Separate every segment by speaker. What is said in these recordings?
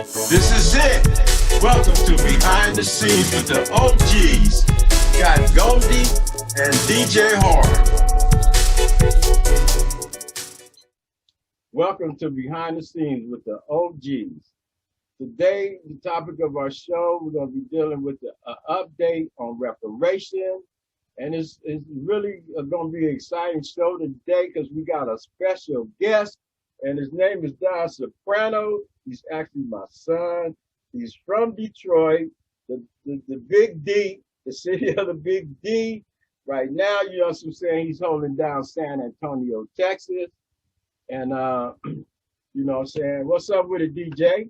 Speaker 1: This is it. Welcome to Behind the Scenes with the OGs. Got Goldee and DJ Hard. Welcome to Behind the Scenes with the OGs. Today, the topic of our show, we're going to be dealing with an update on reparations. And it's really going to be an exciting show today because we got a special guest, and his name is Soprano. He's actually my son. He's from Detroit, the Big D, the city of the Big D. Right now, you know what I'm saying, he's holding down San Antonio, Texas. And, you know what I'm saying, what's up with it, DJ?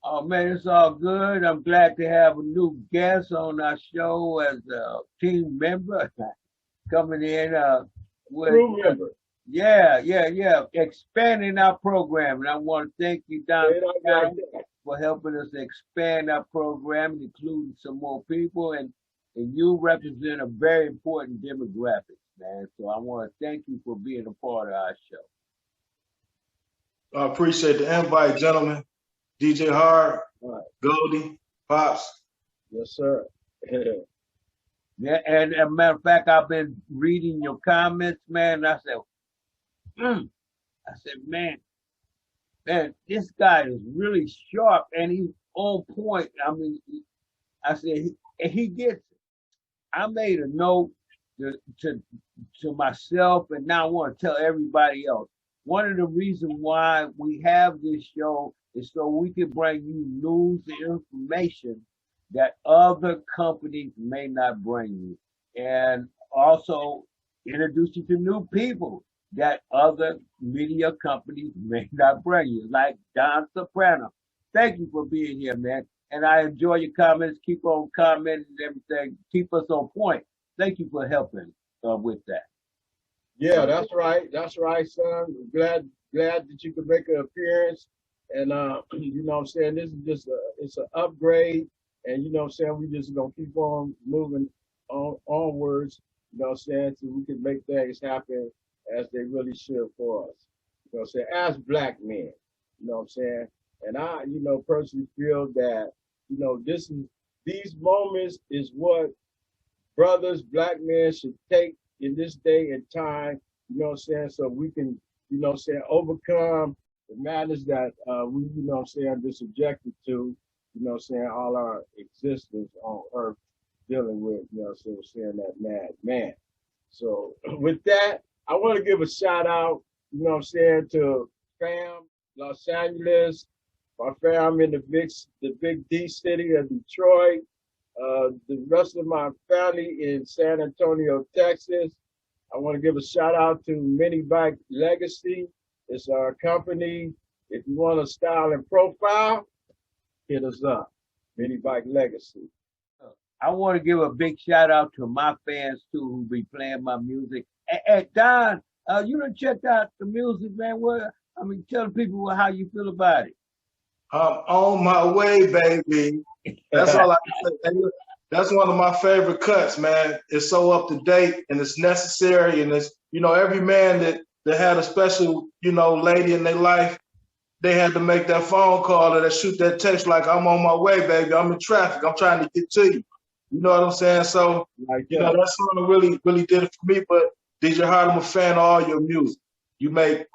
Speaker 2: Oh, man, it's all good. I'm glad to have a new guest on our show as a team member coming in. With,
Speaker 1: Crew member.
Speaker 2: Yeah. Expanding our program. And I want to thank you, Don, for helping us expand our program, including some more people. And you represent a very important demographic, man. So I want to thank you for being a part of our show.
Speaker 3: I appreciate the invite, gentlemen. DJ Hard,
Speaker 1: Right.
Speaker 3: Goldee, Pops.
Speaker 1: Yes, sir.
Speaker 2: Yeah, and as a matter of fact, I've been reading your comments, man. And I said, man, this guy is really sharp and he's on point. I mean, I said, he gets it. I made a note to myself, and now I want to tell everybody else. One of the reasons why we have this show is so we can bring you news and information that other companies may not bring you, and also introduce you to new people that other media companies may not bring you, like Don Soprano. Thank you for being here, man. And I enjoy your comments. Keep on commenting and everything. Keep us on point. Thank you for helping with that.
Speaker 1: Yeah, that's right. That's right, son. Glad that you could make an appearance. And, you know what I'm saying, this is just it's an upgrade. And, you know what I'm saying, we just going to keep on moving onwards, you know what I'm saying, so we can make things happen as they really should for us. You know what I'm saying, as black men, you know what I'm saying. And I, you know, personally feel that, you know, these moments is what brothers, black men should take in this day and time, you know what I'm saying, so we can, you know what I'm saying, overcome the madness that we, you know what I'm saying, are subjected to, you know what I'm saying, all our existence on earth dealing with, you know what I'm saying, that mad man. So with that, I want to give a shout out, you know what I'm saying, to fam, Los Angeles, my fam in the big D city of Detroit, the rest of my family in San Antonio, Texas. I want to give a shout out to Mini Bike Legacy. It's our company. If you want a style and profile, hit us up. Mini Bike Legacy.
Speaker 2: I want to give a big shout out to my fans too, who be playing my music. And Don, you done checked out the music, man. Tell the people how you feel about it.
Speaker 3: I'm on my way, baby. That's all I can say. That's one of my favorite cuts, man. It's so up to date and it's necessary. And it's, you know, every man that had a special, you know, lady in their life, they had to make that phone call or that shoot that text like, I'm on my way, baby. I'm in traffic. I'm trying to get to you. You know what I'm saying? So, you know, that song really, really did it for me. But DJ Hard, I'm a fan of all your music. You make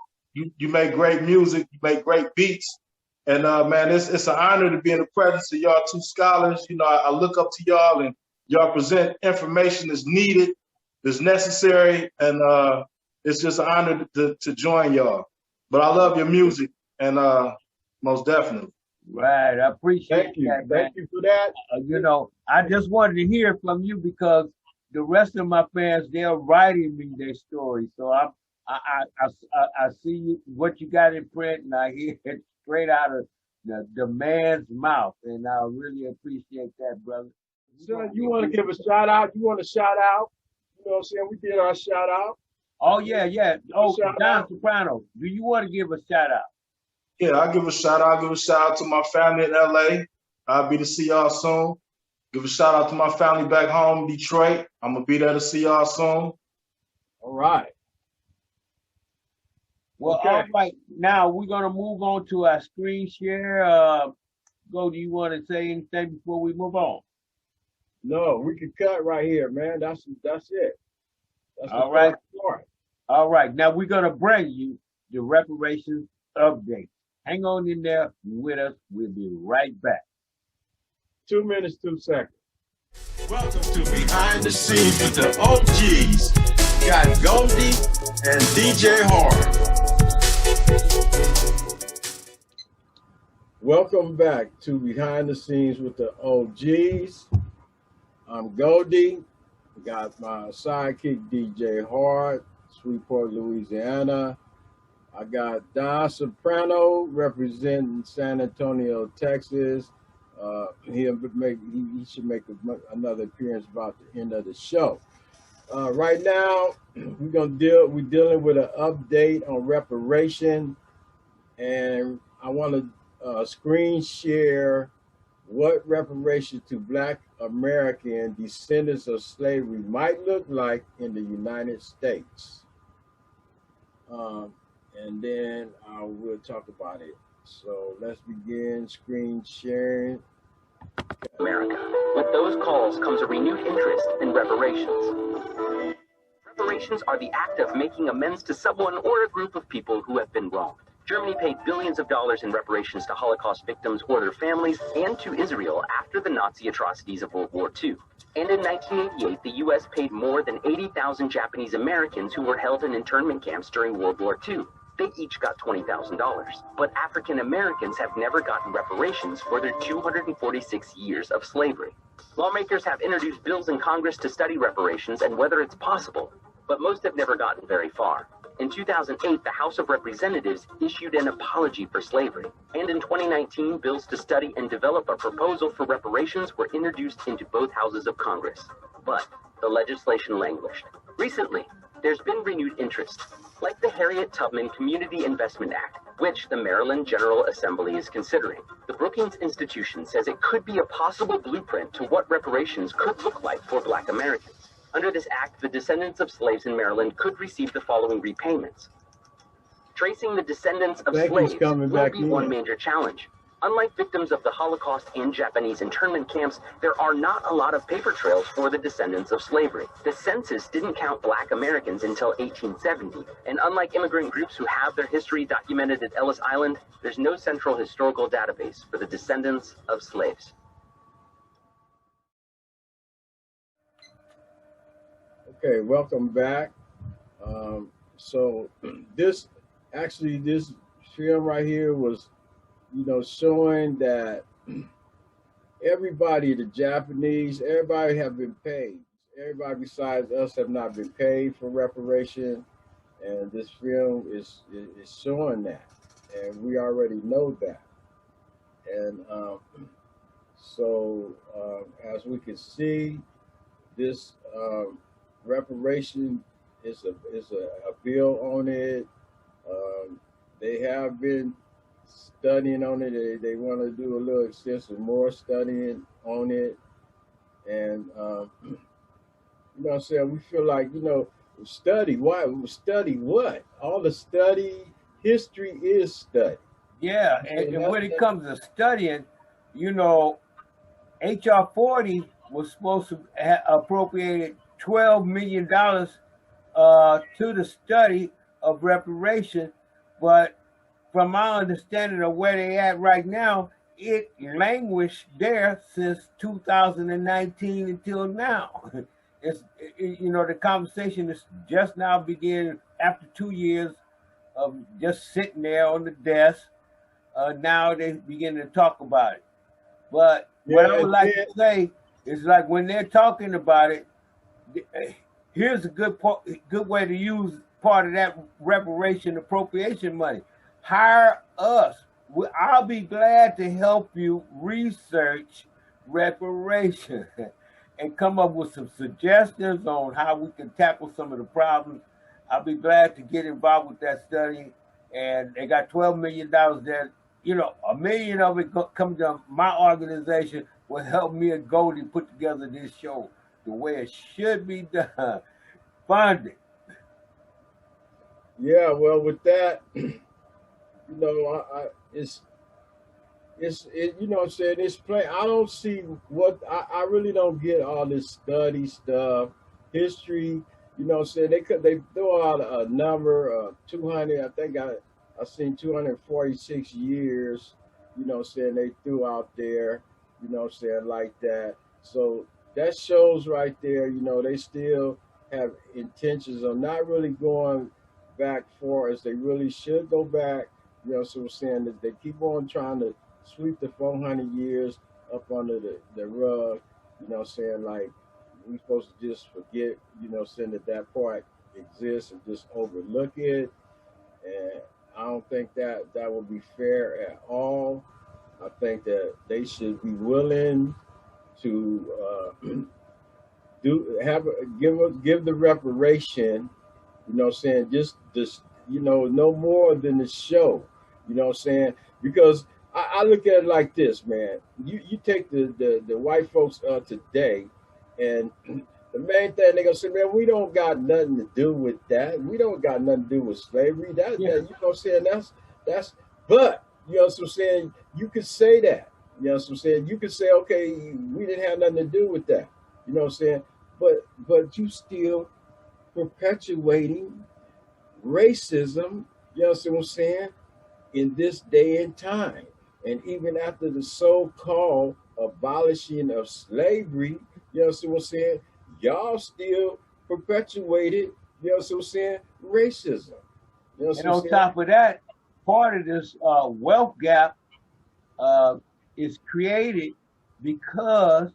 Speaker 3: great music. You make great beats. And, man, it's an honor to be in the presence of y'all two scholars. You know, I look up to y'all, and y'all present information that's needed, that's necessary, and it's just an honor to join y'all. But I love your music, and most definitely.
Speaker 2: Right, I appreciate that.
Speaker 1: Thank you for that.
Speaker 2: You know, I just wanted to hear from you because the rest of my fans, they're writing me their stories. So I see what you got in print, and I hear it straight out of the man's mouth, and I really appreciate that, brother.
Speaker 1: So you want to give a shout out? You want to shout out? You know what I'm saying? We did our shout out.
Speaker 2: Oh, yeah. Oh, Don Soprano, do you want to give a shout out?
Speaker 3: Yeah, I'll give a shout out. I'll give a shout out to my family in LA. I'll be to see y'all soon. Give a shout out to my family back home in Detroit. I'm going to be there to see y'all soon.
Speaker 1: All right.
Speaker 2: Well,
Speaker 1: Okay.
Speaker 2: all right. Now we're gonna move on to our screen share. Goldee, you want to say anything before we move on?
Speaker 1: No, we can cut right here, man. That's it. That's the
Speaker 2: All right.
Speaker 1: first part.
Speaker 2: All right. Now we're gonna bring you the reparations update. Hang on in there with us. We'll be right back.
Speaker 1: 2 minutes, 2 seconds.
Speaker 4: Welcome to Behind the Scenes with the OGs. Got Goldee and DJ Hard.
Speaker 1: Welcome back to Behind the Scenes with the OGs. I'm Goldee. Got my sidekick DJ Hard, Shreveport, Louisiana. I got Soprano representing San Antonio, Texas. He should make another appearance about the end of the show. Right now, we're dealing with an update on reparation, and I want to screen share what reparations to Black American descendants of slavery might look like in the United States. And then we'll talk about it. So let's begin screen sharing.
Speaker 5: America. With those calls comes a renewed interest in reparations. Reparations are the act of making amends to someone or a group of people who have been wronged. Germany paid billions of dollars in reparations to Holocaust victims or their families and to Israel after the Nazi atrocities of World War II. And in 1988, the U.S. paid more than 80,000 Japanese Americans who were held in internment camps during World War II. They each got $20,000. But African Americans have never gotten reparations for their 246 years of slavery. Lawmakers have introduced bills in Congress to study reparations and whether it's possible, but most have never gotten very far. In 2008, the House of Representatives issued an apology for slavery. And in 2019, bills to study and develop a proposal for reparations were introduced into both houses of Congress. But the legislation languished. Recently, there's been renewed interest, like the Harriet Tubman Community Investment Act, which the Maryland General Assembly is considering. The Brookings Institution says it could be a possible blueprint to what reparations could look like for Black Americans. Under this act, the descendants of slaves in Maryland could receive the following repayments. Tracing the descendants of slaves will be one major challenge. Unlike victims of the Holocaust and Japanese internment camps, there are not a lot of paper trails for the descendants of slavery. The census didn't count Black Americans until 1870, and unlike immigrant groups who have their history documented at Ellis Island, there's no central historical database for the descendants of slaves.
Speaker 1: Okay, welcome back. So this film right here was, showing that everybody, the Japanese, everybody have been paid. Everybody besides us have not been paid for reparation, and this film is showing that, and we already know that. And as we can see, this reparation is a bill on it. They have been studying on it. They want to do a little extensive more studying on it. And, you know what I'm saying? We feel like, study. Why? Study what? All the study, history is study.
Speaker 2: Yeah, and when it comes to studying, H.R. 40 was supposed to have appropriated $12 million to the study of reparation, but from my understanding of where they at right now, it languished there since 2019 until now. The conversation is just now beginning after 2 years of just sitting there on the desk. Now they begin to talk about it. But what I would like to say is, like, when they're talking about it, here's a good way to use part of that reparation appropriation money. Hire us. I'll be glad to help you research reparation and come up with some suggestions on how we can tackle some of the problems. I'll be glad to get involved with that study. And they got $12 million there. $1 million of it comes to my organization will help me and Goldee put together this show the way it should be done. Funded.
Speaker 1: Yeah, well, with that, you know, you know what I'm saying, it's plain. I don't see what I really don't get all this study stuff, history. You know what I'm saying, they throw out a number of 200. I think I seen 246 years. You know what I'm saying, they threw out there. You know what I'm saying, like that. So that shows right there. You know, they still have intentions of not really going back far as they really should go back. You know, so I'm saying that they keep on trying to sweep the 400 years up under the rug. You know what I'm saying? Like, we supposed to just forget, you know, saying that that part exists and just overlook it. And I don't think that that would be fair at all. I think that they should be willing to give the reparation. You know what I'm saying? Just this, you know, no more than the show. You know what I'm saying? Because I look at it like this, man. You take the white folks today, and the main thing they're gonna say, man, we don't got nothing to do with that. We don't got nothing to do with slavery. That you know what I'm saying? That's but you know what I'm saying, you could say that. You know what I'm saying? You could say, okay, we didn't have nothing to do with that. You know what I'm saying? But you still perpetuating racism, you know what I'm saying, in this day and time. And even after the so-called abolishing of slavery, you know what I'm saying, y'all still perpetuated, you know what I'm saying, racism. You know what
Speaker 2: And
Speaker 1: I'm
Speaker 2: on
Speaker 1: saying?
Speaker 2: top of that, part of this wealth gap is created because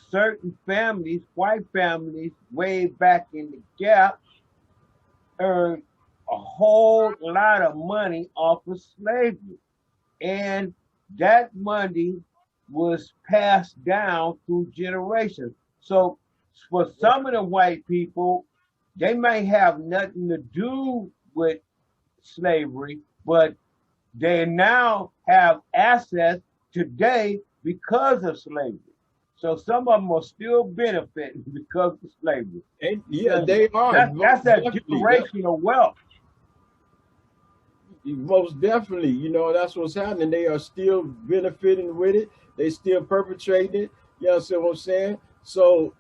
Speaker 2: certain families, white families, way back in the gap, earned a whole lot of money off of slavery. And that money was passed down through generations. So for some of the white people, they may have nothing to do with slavery, but they now have assets today because of slavery. So some of them are still benefiting because of slavery.
Speaker 1: And yeah, they are.
Speaker 2: That's that
Speaker 1: Definitely.
Speaker 2: generational wealth.
Speaker 1: Most definitely, you know, that's what's happening. They are still benefiting with it. They still perpetrating it. You know what I'm saying? So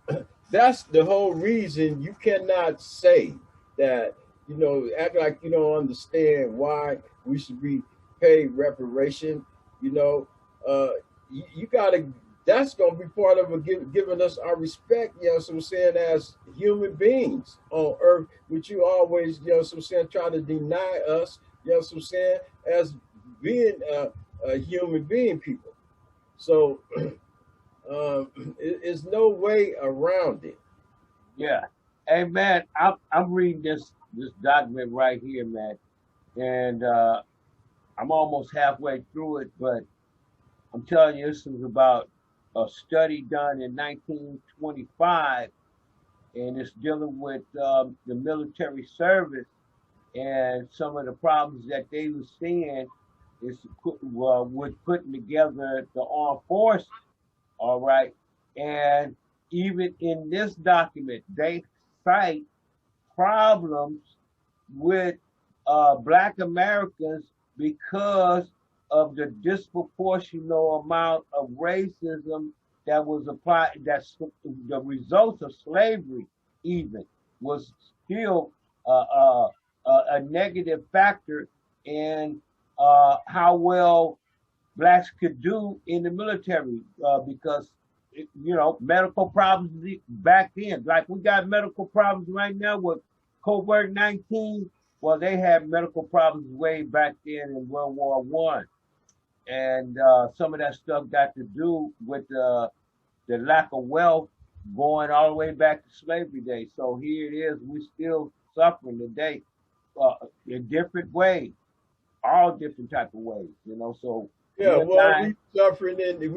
Speaker 1: that's the whole reason you cannot say that, you know, act like you don't understand why we should be paid reparation. You know, you gotta, that's gonna be part of giving us our respect, you know what I'm saying, as human beings on earth, which you always, you know what I'm saying, try to deny us, you know what I'm saying, as being a human being people. So it's no way around it.
Speaker 2: Yeah. Hey man, I'm reading this document right here, man, and I'm almost halfway through it, but I'm telling you, this was about a study done in 1925, and it's dealing with the military service and some of the problems that they were seeing is with putting together the armed forces. All right, and even in this document, they cite problems with Black Americans because of the disproportional amount of racism that was applied. That's the results of slavery. Even was still a negative factor in how well blacks could do in the military because you know, medical problems back then, like we got medical problems right now with COVID-19. Well, they had medical problems way back then in World War One, and some of that stuff got to do with the lack of wealth going all the way back to slavery days. So here it is, we still suffering today in different ways, all different type of ways, you know. So
Speaker 1: Yeah, well, we suffering in the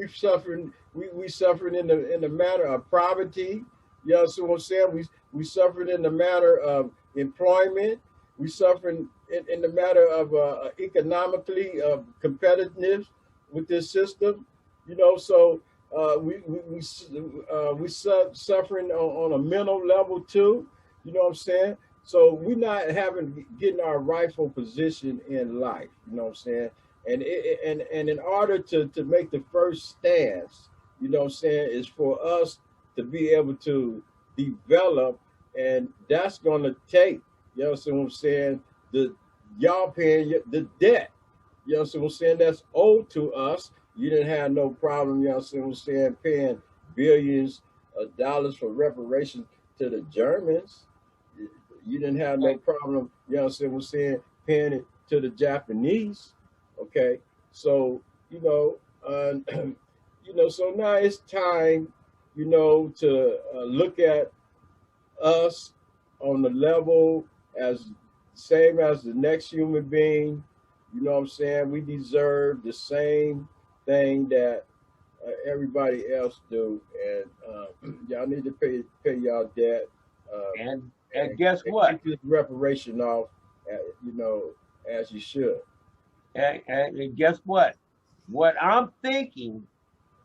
Speaker 1: matter of poverty. You know what I'm saying? We suffering in the matter of employment. We suffering in the matter of economically competitiveness with this system. You know, so we suffering on a mental level too. You know what I'm saying? So we're not getting our rightful position in life. You know what I'm saying? And in order to make the first stance, you know what I'm saying, is for us to be able to develop, and that's gonna take, you know what I'm saying, the y'all paying the debt. You know what I'm saying? That's owed to us. You didn't have no problem, you know what I'm saying, paying billions of dollars for reparations to the Germans. You didn't have no problem, you know what I'm saying, paying it to the Japanese. Okay. So, you know, so now it's time, to look at us on the level as same as the next human being. You know what I'm saying? We deserve the same thing that everybody else do, and y'all need to pay y'all debt.
Speaker 2: And guess what?
Speaker 1: Keep this reparation off, as you should.
Speaker 2: And guess what? What I'm thinking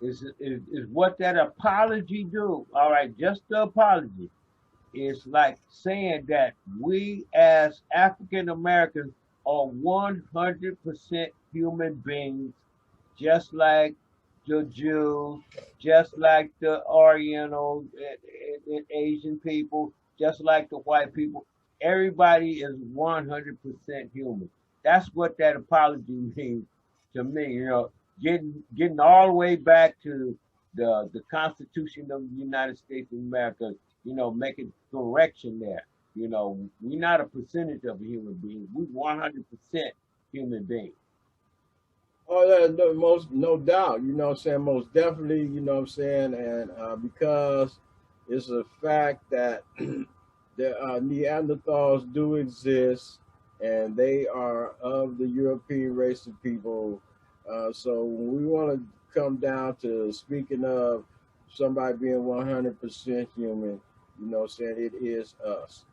Speaker 2: is what that apology do. All right, just the apology. It's like saying that we as African Americans are 100% human beings, just like the Jews, just like the Oriental and Asian people, just like the white people. Everybody is 100% human. That's what that apology means to me. Getting all the way back to the Constitution of the United States of America. Making correction there. We're not a percentage of a human being. We're 100% human beings.
Speaker 1: Oh, yeah, no doubt. You know what I'm saying? Most definitely, you know what I'm saying? And because it's a fact that the Neanderthals do exist, and they are of the European race of people. So when we want to come down to speaking of somebody being 100% human, you know what I'm saying, it is us.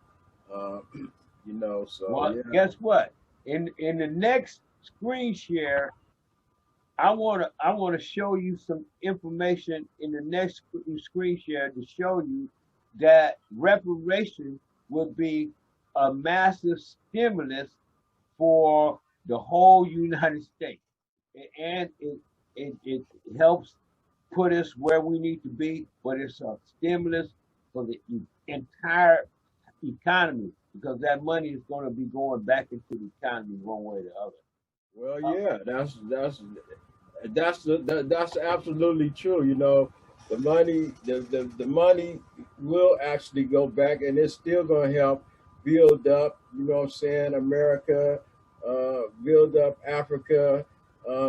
Speaker 1: Uh, so
Speaker 2: Well,
Speaker 1: yeah.
Speaker 2: guess what? In the next screen share, I wanna show you some information in the next screen share to show you that reparation would be a massive stimulus for the whole United States, and it helps put us where we need to be, but it's a stimulus for the entire economy because that money is going to be going back into the economy one way or the other.
Speaker 1: Well, yeah, that's absolutely true. The money, the money will actually go back, and it's still going to help build up. You know what I'm saying? America, build up Africa,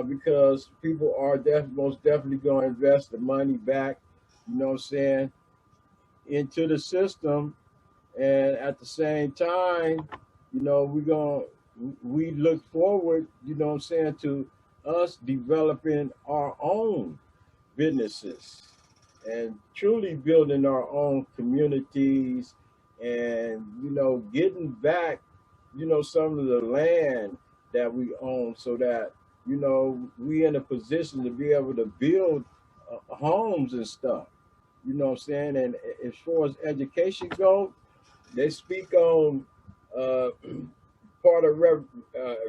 Speaker 1: because people are most definitely going to invest the money back. You know what I'm saying, into the system, and at the same time, we look forward, you know what I'm saying, to us developing our own businesses and truly building our own communities, and getting back, some of the land that we own, so that we in a position to be able to build homes and stuff. You know what I'm saying? And as far as education goes, they speak on uh, part of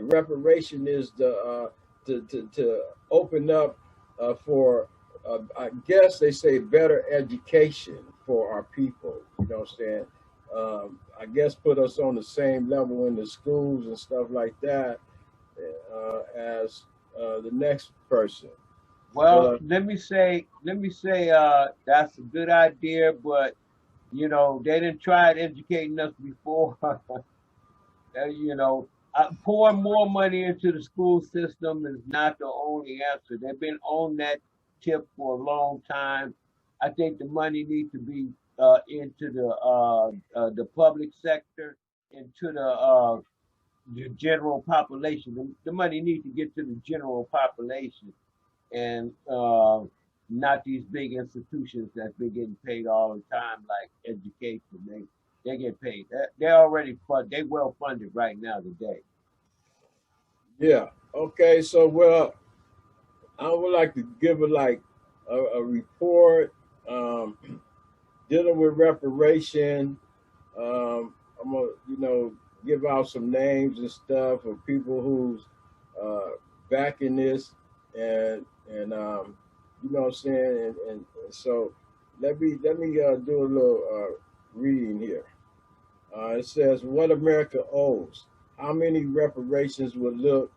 Speaker 1: reparation is to open up for, I guess they say, better education for our people. You know what I'm saying? I guess put us on the same level in the schools and stuff like that, as the next person.
Speaker 2: Well,
Speaker 1: But
Speaker 2: let me say, that's a good idea, but they didn't try educating us before. Pouring more money into the school system is not the only answer. They've been on that tip for a long time. I think the money needs to be into the public sector, into the general population. The money needs to get to the general population, and not these big institutions that's been getting paid all the time, like education. They get paid. They're already they well funded right now today.
Speaker 1: yeah, okay. So, well, I would like to give a report, dealing with reparation. I'm gonna give out some names and stuff of people who's uh, backing this, and what I'm saying, and so let me do a little reading here. It says what America owes, how many reparations would look,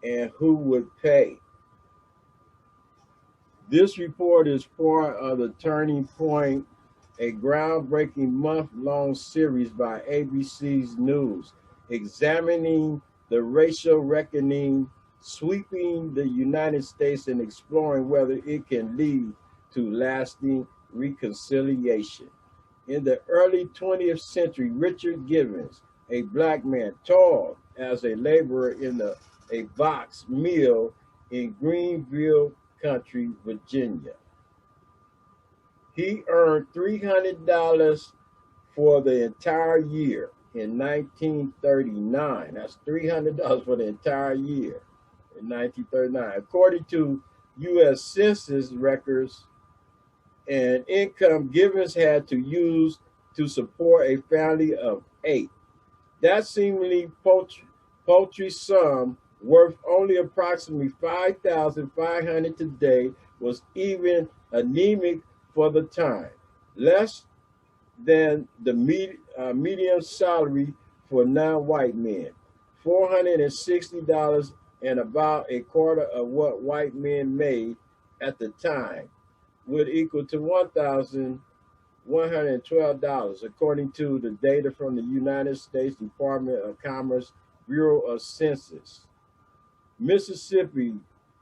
Speaker 1: and who would pay. This report is part of the Turning Point, a groundbreaking month-long series by ABC's News, examining the racial reckoning sweeping the United States and exploring whether it can lead to lasting reconciliation. In the early 20th century, Richard Givens, a black man, toiled as a laborer in a box mill in Greenville Country, Virginia. He earned $300 for the entire year in 1939. That's $300 for the entire year in 1939. According to U.S. Census records, and income Givens had to use to support a family of 8. That seemingly paltry sum, worth only approximately $5,500 today, was even anemic for the time, less than the median salary for non-white men, $460, and about a quarter of what white men made at the time, would equal to $1,112, according to the data from the United States Department of Commerce Bureau of Census. Mississippi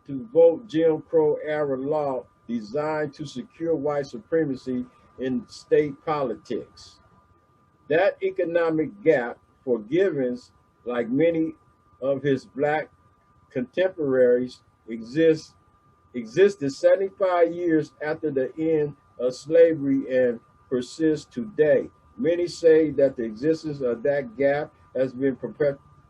Speaker 1: to vote Jim Crow era law designed to secure white supremacy in state politics. That economic gap for Givens, like many of his black contemporaries, existed 75 years after the end of slavery and persists today. Many say that the existence of that gap has been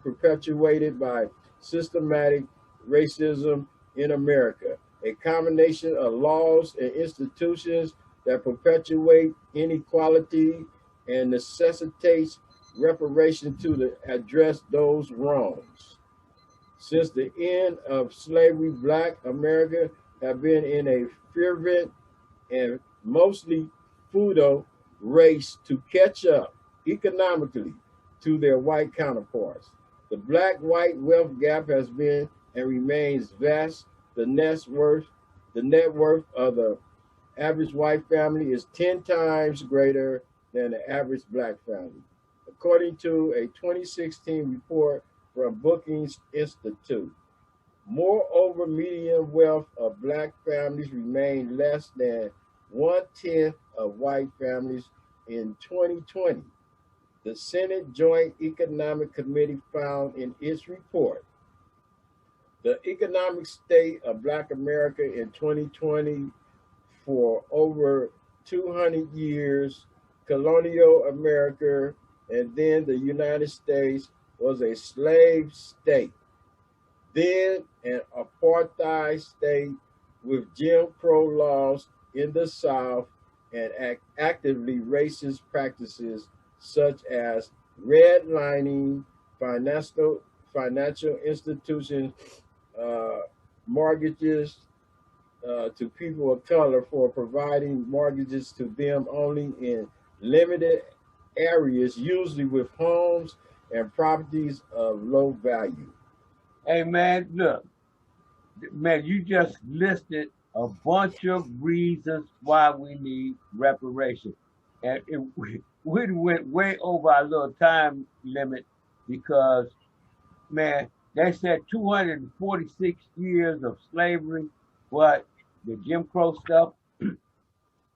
Speaker 1: perpetuated by systematic racism in America, a combination of laws and institutions that perpetuate inequality and necessitates reparation to address those wrongs. Since the end of slavery, Black America have been in a fervent and mostly feudal race to catch up economically to their white counterparts. The black-white wealth gap has been and remains vast. The net worth of the average white family is 10 times greater than the average black family, according to a 2016 report from Brookings Institute. Moreover, median wealth of black families remained less than 1/10 of white families in 2020. The Senate Joint Economic Committee found in its report the economic state of Black America in 2020. For over 200 years, colonial America and then the United States was a slave state, then an apartheid state with Jim Crow laws in the South and actively racist practices such as redlining financial institutions, mortgages to people of color for providing mortgages to them only in limited areas, usually with homes and properties of low value.
Speaker 2: Hey man, look, man, you just listed a bunch of reasons why we need reparations. And we went way over our little time limit because, man, they said 246 years of slavery, but the Jim Crow stuff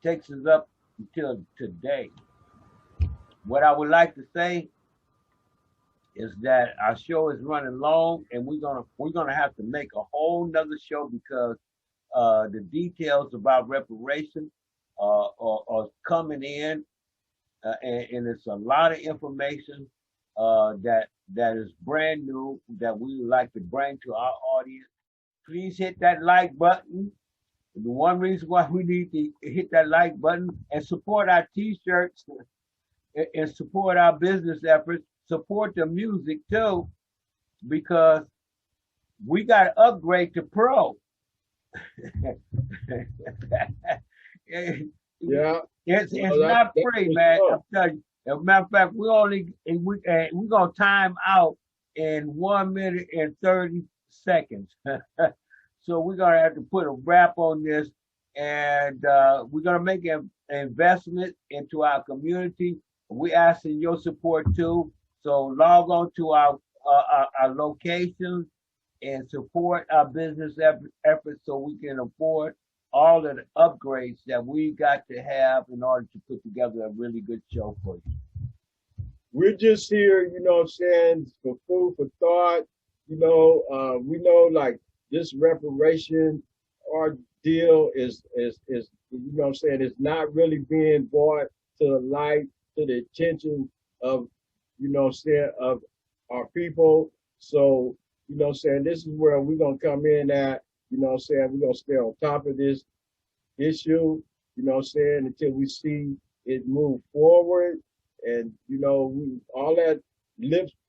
Speaker 2: takes us up until today. What I would like to say is that our show is running long, and we're gonna have to make a whole nother show because the details about reparation are coming in, and it's a lot of information that is brand new that we would like to bring to our audience. Please hit that like button. The one reason why we need to hit that like button and support our t-shirts and support our business efforts, support the music too, because we got to upgrade to pro.
Speaker 1: Yeah.
Speaker 2: It's
Speaker 1: Well,
Speaker 2: not
Speaker 1: that's
Speaker 2: free,
Speaker 1: for
Speaker 2: man.
Speaker 1: sure.
Speaker 2: I'm telling you. As a matter of fact, we're gonna time out in 1 minute and 30 seconds. So we're gonna have to put a wrap on this, and we're gonna make an investment into our community. We're asking your support too. So log on to our locations and support our business efforts so we can afford all of the upgrades that we got to have in order to put together a really good show for you.
Speaker 1: We're just here, you know what I'm saying, for food for thought. You know, we know like this reparation ordeal is you know what I'm saying, it's not really being brought to the light, to the attention of, you know what I'm saying, of our people. So, you know what I'm saying, this is where we're gonna come in at, you know what I'm saying, we're gonna stay on top of this issue, you know what I'm saying, until we see it move forward. And, you know, all that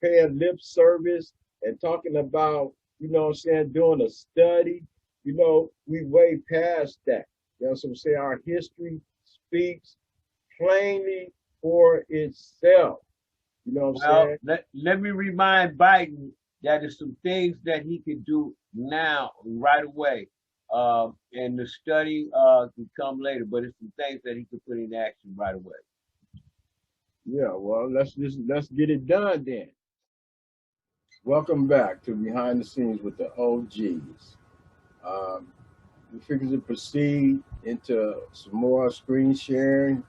Speaker 1: paying lip service and talking about, you know what I'm saying, doing a study, you know, we way past that. You know what I'm saying? Our history speaks plainly for itself. You know what I'm saying?
Speaker 2: Let me remind Biden that there's some things that he can do now, right away. And the study can come later, but it's some things that he can put in action right away.
Speaker 1: Yeah, well, let's get it done then. Welcome back to Behind the Scenes with the OGs. We figure to proceed into some more screen sharing.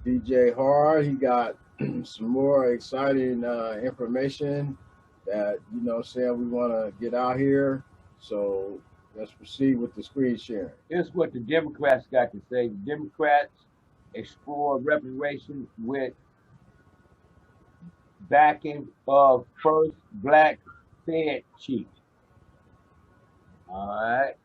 Speaker 1: DJ Hard, he got some more exciting information that, you know what I'm saying, we want to get out here. So let's proceed with the screen sharing.
Speaker 2: Here's what the Democrats got to say. The Democrats explore reparations with backing of first black Fed chief. All right.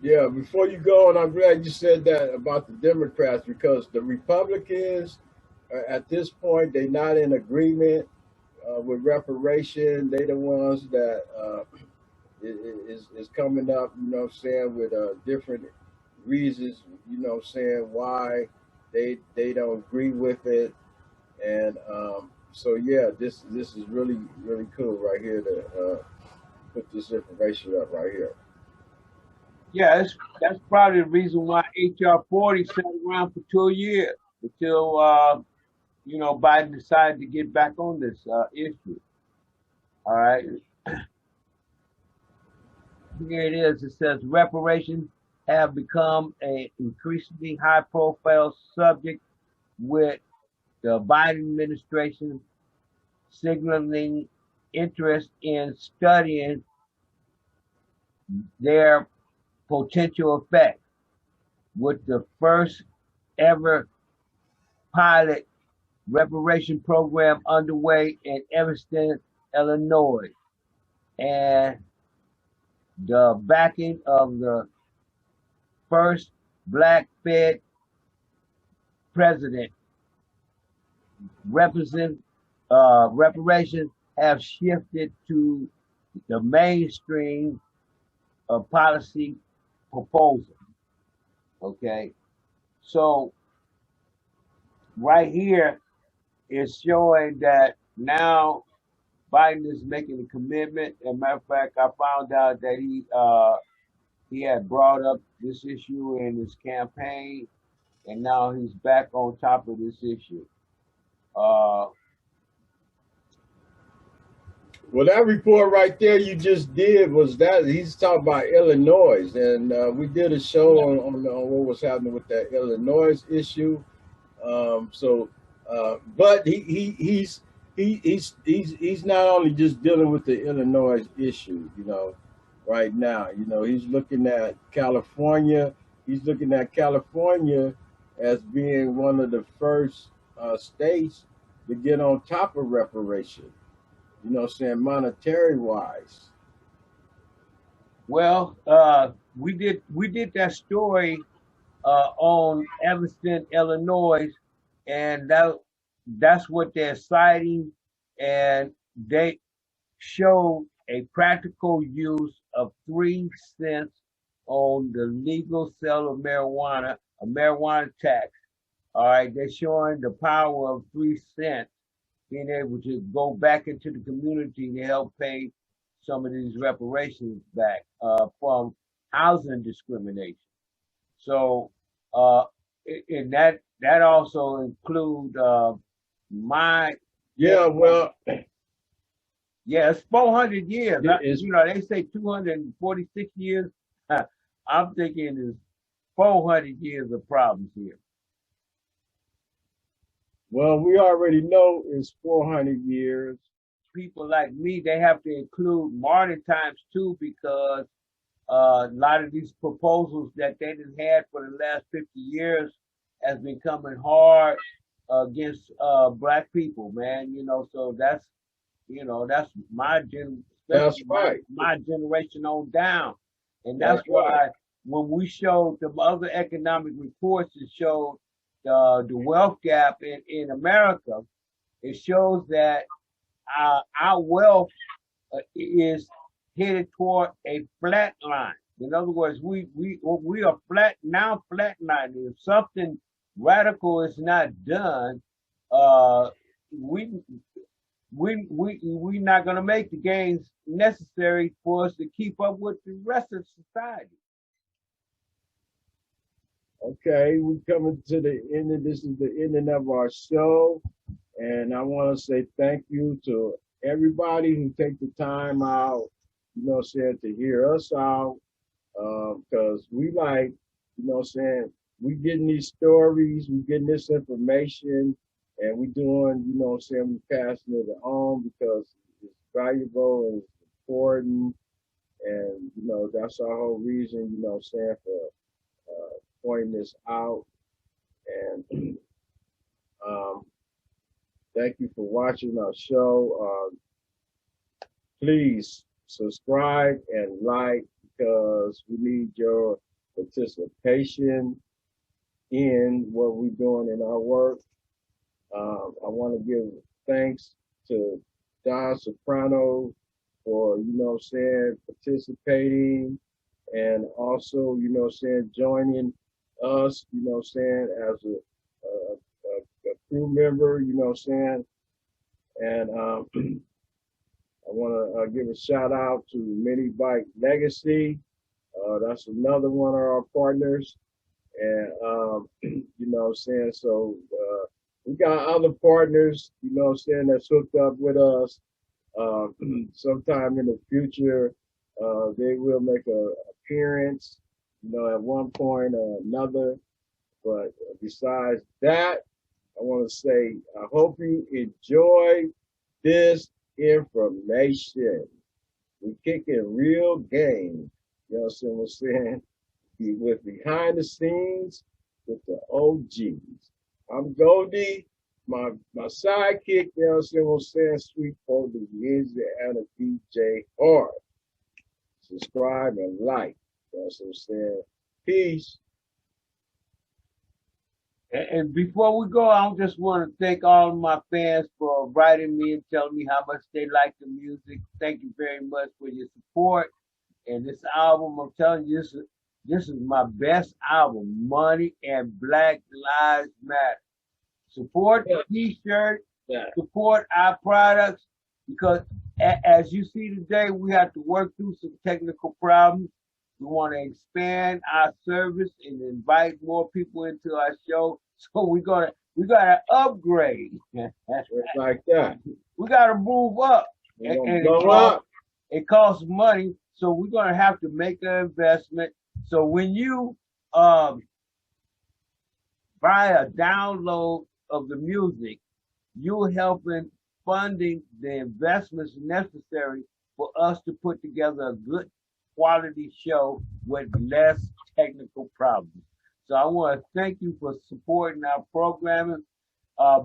Speaker 1: Yeah, before you go, and I'm glad you said that about the Democrats, because the Republicans, at this point, they're not in agreement with reparation. They the ones that is coming up, you know what I'm saying, with different reasons, you know what I'm saying, why they don't agree with it. And so yeah, this is really cool right here to put this information up right here.
Speaker 2: Yeah, that's probably the reason why HR 40 sat around for 2 years until you know, Biden decided to get back on this issue. All right. Here it is. It says reparations have become an increasingly high-profile subject, with the Biden administration signaling interest in studying their potential effect, with the first ever pilot reparation program underway in Evanston, Illinois, and the backing of the first black Fed president. Reparations have shifted to the mainstream of policy proposal. Okay, so right here is showing that now Biden is making a commitment. As a matter of fact, I found out that he had brought up this issue in his campaign, and now he's back on top of this issue.
Speaker 1: Well, that report right there you just did was that he's talking about Illinois, and we did a show on what was happening with that Illinois issue. But he's not only just dealing with the Illinois issue, you know, right now. You know, he's looking at California. He's looking at California as being one of the first states to get on top of reparation. You know what I'm saying, monetary wise.
Speaker 2: Well, we did that story on Evanston, Illinois, and that's what they're citing, and they show a practical use of 3 cents on the legal sale of marijuana, a marijuana tax. All right, they're showing the power of 3 cents being able to go back into the community to help pay some of these reparations back from housing discrimination. So, and that also include my
Speaker 1: Yeah, well,
Speaker 2: yeah, it's 400 years.
Speaker 1: It's-
Speaker 2: You know, they say 246 years. I'm thinking it's 400 years of problems here.
Speaker 1: well, we already know it's 400 years.
Speaker 2: People like me, they have to include modern times too, because a lot of these proposals that they done had for the last 50 years has been coming hard against black people, man. You know, so that's my
Speaker 1: That's
Speaker 2: especially
Speaker 1: right.
Speaker 2: my generation on down, and that's
Speaker 1: That's
Speaker 2: why
Speaker 1: right.
Speaker 2: when we showed the other economic reports that showed the wealth gap in America, it shows that our wealth is headed toward a flat line. In other words, we are flatlining. If something radical is not done, we we're not going to make the gains necessary for us to keep up with the rest of society.
Speaker 1: Okay, we're coming to the end of this is the ending of our show. And I want to say thank you to everybody who take the time out, to hear us out. Because we like, we getting these stories, we getting this information, and we doing, we passing it on because it's valuable and it's important. And, that's our whole reason, for pointing this out. And thank you for watching our show. Please subscribe and like because we need your participation in what we're doing in our work. I want to give thanks to Don Soprano for, participating and also, joining us, as a crew member, and I want to give a shout out to Mini Bike Legacy. That's another one of our partners. And, so we got other partners, that's hooked up with us. Sometime in the future, they will make an appearance, at one point or another. But besides that, I want to say, I hope you enjoy this information. We're kicking real game. You know what I'm saying? With behind the scenes with the OGs. I'm Goldee. My sidekick, sweet for Louisiana DJ Hard. Subscribe and like. Peace.
Speaker 2: And before we go, I just want to thank all of my fans for writing me and telling me how much they like the music. Thank you very much for your support. And this album, I'm telling you, this is my best album, Money and Black Lives Matter. Support the t-shirt, support our products, because as you see today, we have to work through some technical problems. We want to expand our service and invite more people into our show. So we gotta upgrade.
Speaker 1: Just like that.
Speaker 2: We gotta move up. And it costs money, so we're gonna have to make an investment. So when you buy a download of the music, you're helping funding the investments necessary for us to put together a good quality show with less technical problems. So I want to thank you for supporting our programming.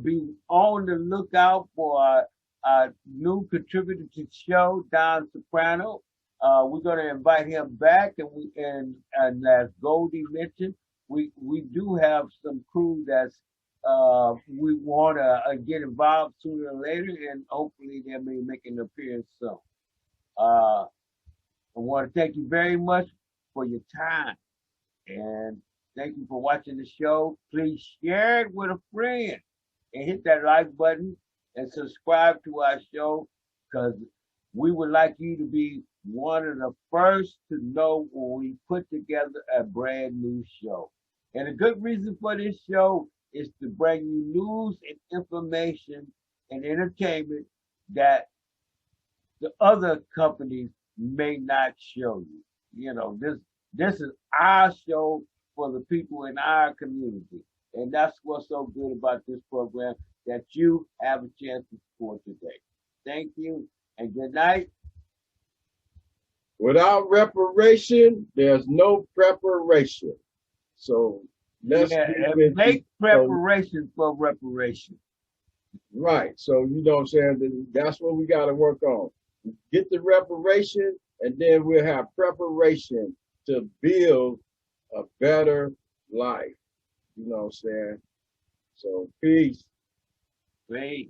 Speaker 2: Be on the lookout for our new contributor to the show, Don Soprano. We're going to invite him back, and as Goldee mentioned, we do have some crew that's we want to get involved sooner or later, and hopefully they'll be making an appearance soon. I want to thank you very much for your time, and thank you for watching the show. Please share it with a friend and hit that like button and subscribe to our show, because we would like you to be one of the first to know when we put together a brand new show. And a good reason for this show is to bring you news and information and entertainment that the other companies may not show you. You know, this is our show for the people in our community. And that's what's so good about this program, that you have a chance to support today. Thank you and good night.
Speaker 1: Without reparation, there's no preparation. So let's
Speaker 2: make preparation for reparation.
Speaker 1: Right. So you know what I'm saying? That's what we got to work on. Get the reparation, and then we'll have preparation to build a better life. You know what I'm saying? So peace.
Speaker 2: Peace.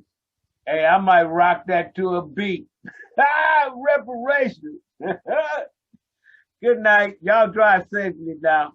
Speaker 2: Hey, I might rock that to a beat. Reparation. Good night. Y'all drive safely now.